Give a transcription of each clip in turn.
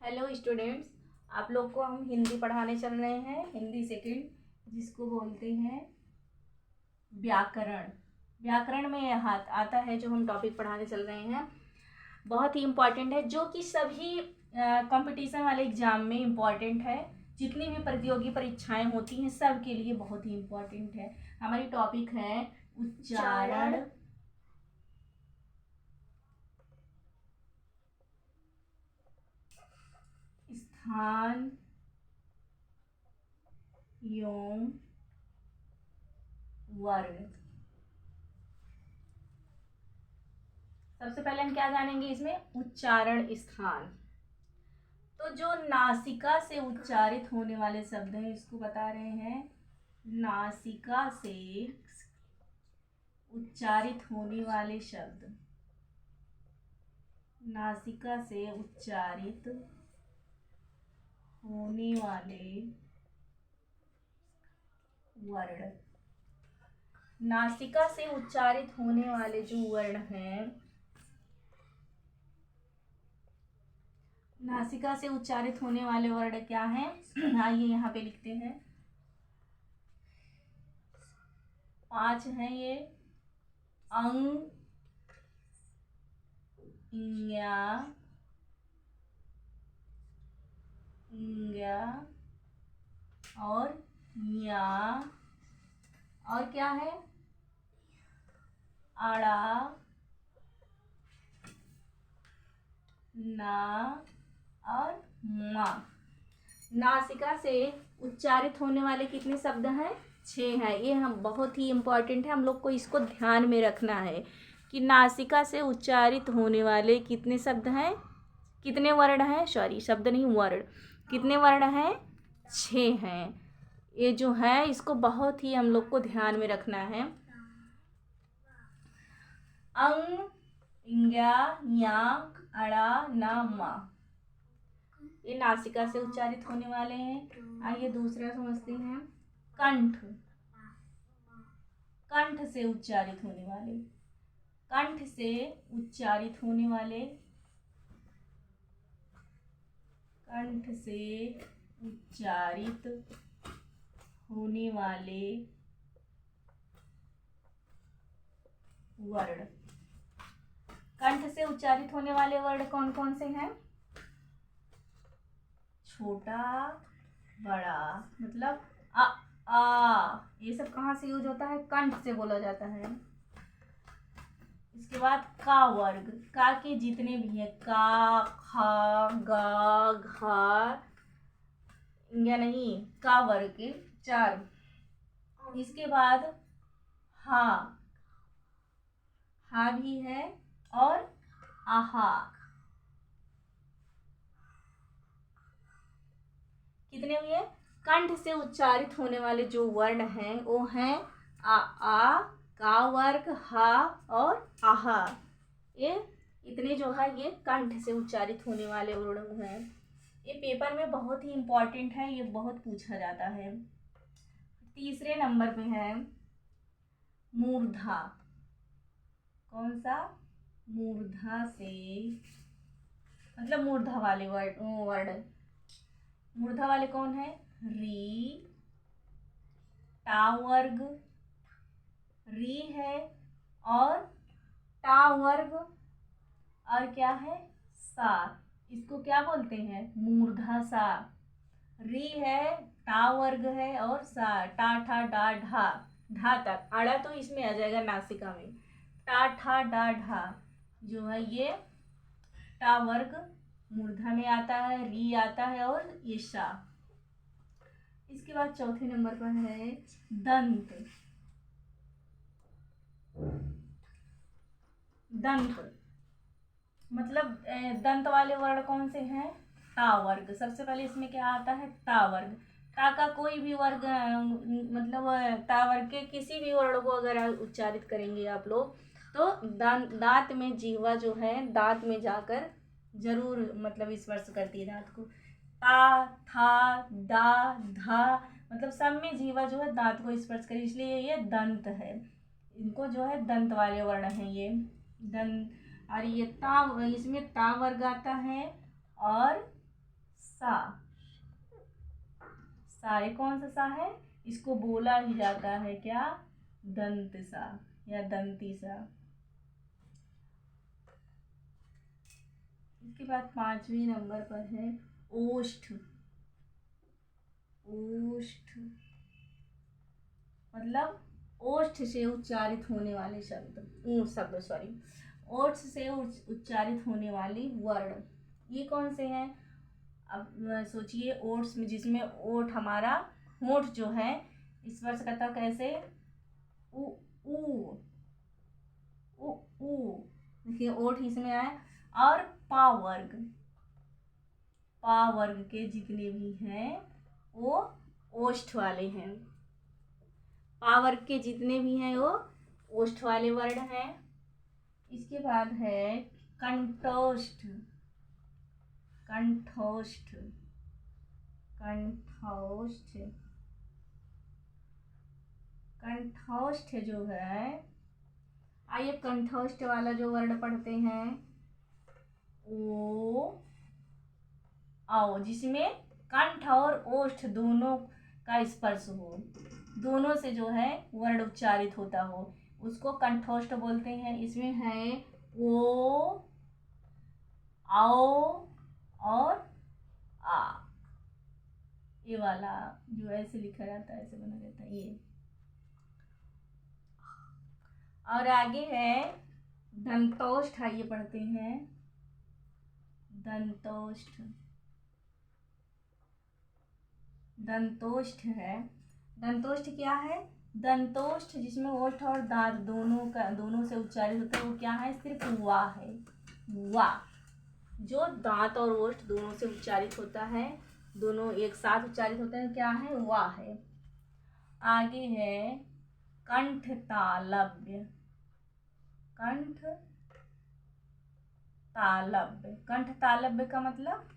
Hello students, आप लोग को हम हिंदी पढ़ाने चल रहे हैं। हिंदी सेकंड, जिसको बोलते हैं व्याकरण। व्याकरण में यह आता है जो हम टॉपिक पढ़ाने चल रहे हैं, बहुत ही इम्पॉर्टेंट है, जो कि सभी कंपटीशन वाले एग्जाम में इम्पॉर्टेंट है। जितनी भी प्रतियोगी परीक्षाएं होती हैं सब के लिए बहुत ही इम्पॉर्टेंट है। हमारी टॉपिक है उच्चारण, स्थान एवं वर्ण। सबसे पहले हम क्या जानेंगे इसमें, उच्चारण स्थान। तो जो नासिका से उच्चारित होने वाले शब्द हैं इसको बता रहे हैं। नासिका से उच्चारित होने वाले शब्द, नासिका से उच्चारित होने वाले वर्ण। नासिका से उच्चारित होने वाले जो वर्ण हैं, नासिका से उच्चारित होने वाले वर्ण क्या हैं, आइए यहाँ पे लिखते हैं। 5 हैं ये। अंग, इंग्या, इंग्या और या, और क्या है, अड़ा, ना और मा। नासिका से उच्चारित होने वाले कितने शब्द हैं, 6 हैं। ये हम बहुत ही इम्पोर्टेंट है, हम लोग को इसको ध्यान में रखना है कि नासिका से उच्चारित होने वाले कितने शब्द हैं, कितने वर्ण हैं, सॉरी शब्द नहीं वर्ण, कितने वर्ण हैं, 6 हैं। ये जो है इसको बहुत ही हम लोग को ध्यान में रखना है। अंग, इंग्या, यांक, अड़ा, ना, मा, ये नासिका से उच्चारित होने वाले हैं। आइए दूसरा समझते हैं। कंठ, कंठ से उच्चारित होने वाले, कंठ से उच्चारित होने वाले, कंठ से उच्चारित होने वाले वर्ण। कंठ से उच्चारित होने वाले वर्ण कौन कौन से हैं, छोटा, बड़ा, मतलब आ, ये सब कहाँ से यूज होता है, कंठ से बोला जाता है। इसके बाद का वर्ग, का के जितने भी हैं, का, खा, गा, घा, या नहीं, का वर्ग के 4। इसके बाद हा, हा भी है, और आहा, कितने हुए, कंठ से उच्चारित होने वाले जो वर्ण हैं वो हैं आ, का वर्ग, हा और आहा। ये इतने जो है ये कंठ से उच्चारित होने वाले वर्ण हैं। ये पेपर में बहुत ही इम्पोर्टेंट है, ये बहुत पूछा जाता है। तीसरे नंबर पे है मूर्धा। कौन सा, मूर्धा से, मतलब मूर्धा वाले वर्ण, मूर्धा वाले कौन है, री, टा वर्ग, री है, और टा वर्ग, और क्या है, सा। इसको क्या बोलते हैं, मूर्धा सा। री है, टा वर्ग है, और सा, टा ठा डा ढा, ढा तक, आड़ा तो इसमें आ जाएगा नासिका में। टा ठा डा ढा जो है ये टा वर्ग मूर्धा में आता है, री आता है, और ये सा। इसके बाद चौथे नंबर पर है दंत। दंत मतलब दंत वाले वर्ण कौन से हैं, ता वर्ग। सबसे पहले इसमें क्या आता है, ता वर्ग। ता का कोई भी वर्ग, मतलब ता वर्ग के किसी भी वर्ण को अगर उच्चारित करेंगे आप लोग तो दांत में जीवा जो है दांत में जाकर जरूर मतलब स्पर्श करती है दांत को। ता, था, दा, धा, मतलब सब में जीवा जो है दांत को स्पर्श करे, इसलिए ये दंत है। इनको जो है दंत वाले वर्ण हैं ये, दंत। और ये ता, इसमें ता वर्ग आता है, और सा। सा ये कौन सा सा है? इसको बोला भी जाता है क्या? दंत सा या दंती सा। इसके बाद 5वें नंबर पर है ओष्ठ। ओष्ठ मतलब ओष्ठ से उच्चारित होने वाले शब्द सॉरी, ओष्ठ से उच्चारित होने वाली वर्ण। ये कौन से हैं? अब सोचिए, ओट्स में जिसमें ओठ हमारा होठ जो है स्पर्श करता कैसे? उ ऊ उ ऊ। देखिए ओठ इसमें आए। और पा वर्ग, पा वर्ग के जितने भी हैं वो ओष्ठ वाले हैं। पा वर्ग के जितने भी हैं वो ओष्ठ वाले वर्ण हैं। इसके बाद है कंठोष्ठ। कंठोष्ठ कंठोष्ठ कंठोष्ठ जो है, आइए कंठोष्ठ वाला जो वर्ण पढ़ते हैं ओ आओ, जिसमें कंठ और ओष्ठ दोनों का स्पर्श हो, दोनों से जो है वर्ण उच्चारित होता हो, उसको कंठोष्ठ बोलते हैं। इसमें है ओ, आओ और आ। ये वाला जो ऐसे लिखा जाता है, ऐसे बना रहता है ये। और आगे है दंतोष्ठ। आइए पढ़ते हैं दंतोष्ठ। दंतोष्ठ है, दंतोष्ठ क्या है? दंतोष्ठ जिसमें ओष्ठ और दांत दोनों से उच्चारित होता है, वो क्या है? सिर्फ वा है। वा जो दांत और ओष्ठ दोनों से उच्चारित होता है, दोनों एक साथ उच्चारित होते हैं, क्या है? वा है। आगे है कंठ तालव्य। कंठ तालव्य। कंठ तालव्य का मतलब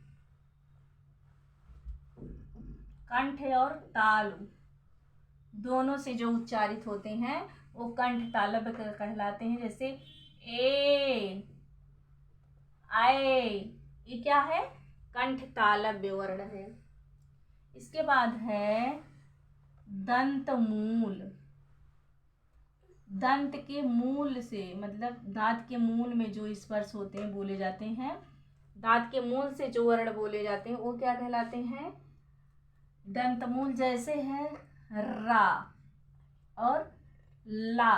कंठ और तालु दोनों से जो उच्चारित होते हैं वो कंठ तालव्य कहलाते हैं। जैसे ए, आए, ये क्या है? कंठ तालव्य वर्ण है। इसके बाद है दंत मूल। दंत के मूल से मतलब दांत के मूल में जो स्पर्श होते हैं बोले जाते हैं, दांत के मूल से जो वर्ण बोले जाते हैं वो क्या कहलाते हैं? दंत मूल। जैसे है रा और ला।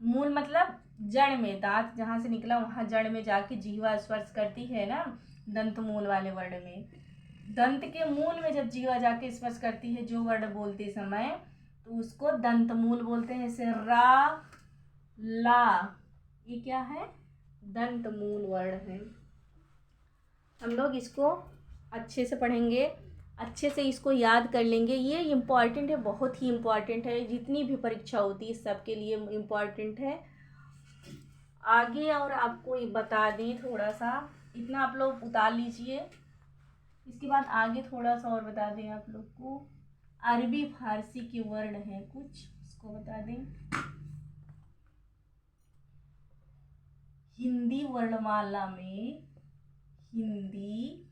मूल मतलब जड़ में, दांत जहाँ से निकला वहाँ जड़ में जाके जीवा स्पर्श करती है ना, दंत मूल वाले वर्ण में। दंत के मूल में जब जीवा जाके स्पर्श करती है जो वर्ण बोलते समय, तो उसको दंत मूल बोलते हैं। जैसे रा, ला, ये क्या है? दंत मूल वर्ण है। हम लोग इसको अच्छे से पढ़ेंगे, अच्छे से इसको याद कर लेंगे। ये इम्पॉर्टेंट है, बहुत ही इम्पॉर्टेंट है। जितनी भी परीक्षा होती है सबके लिए इम्पॉर्टेंट है। आगे और आपको बता दें थोड़ा सा, इतना आप लोग उतार लीजिए। इसके बाद आगे थोड़ा सा और बता दें आप लोग को। अरबी फारसी के वर्ण हैं कुछ, उसको बता दें। हिंदी वर्णमाला में, हिंदी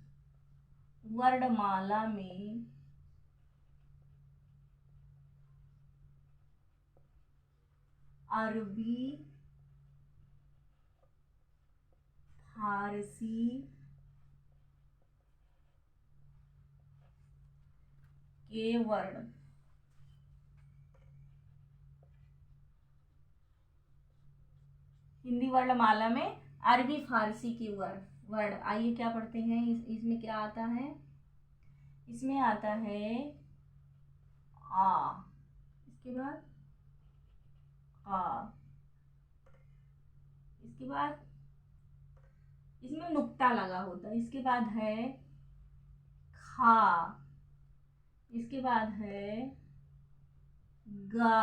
वर्णमाला में अरबी फारसी के वर्ण। हिंदी वर्णमाला में अरबी फारसी के वर्ण। आइए क्या पढ़ते हैं इसमें क्या आता है? इसमें आता है आ, इसके बाद आ, इसके बाद इसमें नुक्ता लगा होता है। इसके बाद है खा, इसके बाद है गा,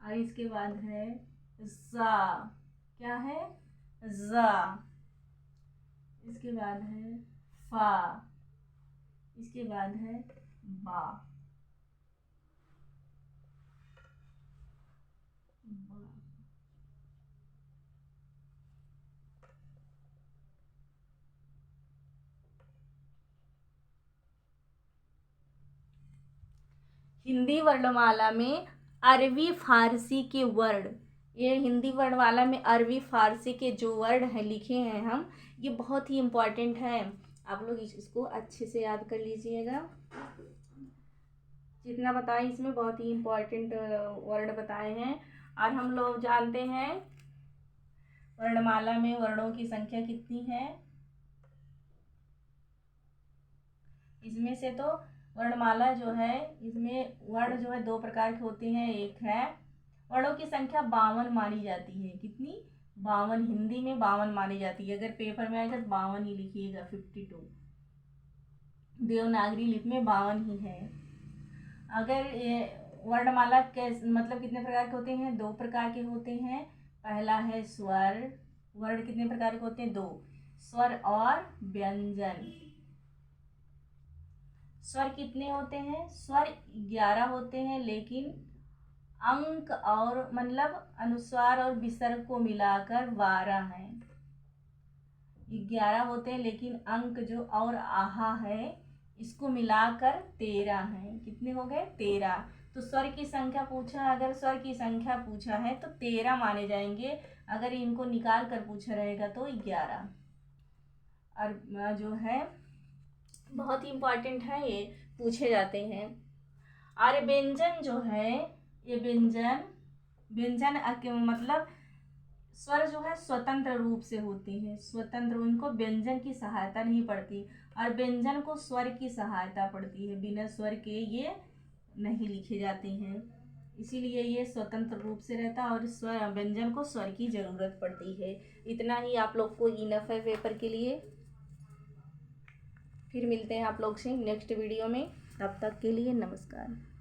और इसके बाद है जा। क्या है? जा। इसके बाद है फा, इसके बाद है बा। हिंदी वर्णमाला में अरबी फारसी के वर्ण, ये हिंदी वर्णमाला में अरबी फारसी के जो वर्ण हैं लिखे हैं हम, ये बहुत ही इम्पॉर्टेंट है। आप लोग इसको अच्छे से याद कर लीजिएगा। जितना बताएं इसमें बहुत ही इम्पॉर्टेंट वर्ण बताए हैं। और हम लोग जानते हैं वर्णमाला में वर्णों की संख्या कितनी है। इसमें से तो वर्णमाला जो है, इसमें वर्ण जो है दो प्रकार के होते हैं। एक है वर्णों की संख्या 52 मानी जाती है। कितनी? 52। हिंदी में 52 मानी जाती है। अगर पेपर में आएगा तो 52 ही लिखिएगा, 52। देवनागरी लिपि में 52 ही है। अगर वर्णमाला कैसे, मतलब कितने प्रकार के होते हैं? दो प्रकार के होते हैं। पहला है स्वर। वर्ण कितने प्रकार के होते हैं? दो, स्वर और व्यंजन। स्वर कितने होते हैं? स्वर 11 होते हैं, लेकिन अंक और मतलब अनुस्वार और विसर्ग को मिलाकर 12 हैं। 11 होते हैं, लेकिन अंक जो और आहा है इसको मिलाकर 13 हैं। कितने हो गए? 13। तो स्वर की संख्या पूछा, अगर स्वर की संख्या पूछा है तो 13 माने जाएंगे। अगर इनको निकाल कर पूछा रहेगा तो 11। और जो है बहुत ही इम्पोर्टेंट है, ये पूछे जाते हैं। और व्यंजन जो है, ये व्यंजन मतलब स्वर जो है स्वतंत्र रूप से होते हैं। स्वतंत्र, उनको व्यंजन की सहायता नहीं पड़ती, और व्यंजन को स्वर की सहायता पड़ती है। बिना स्वर के ये नहीं लिखे जाते हैं, इसीलिए ये स्वतंत्र रूप से रहता है और स्वर, व्यंजन को स्वर की ज़रूरत पड़ती है। इतना ही आप लोग को इनफ है पेपर के लिए। फिर मिलते हैं आप लोग से नेक्स्ट वीडियो में। तब तक के लिए नमस्कार।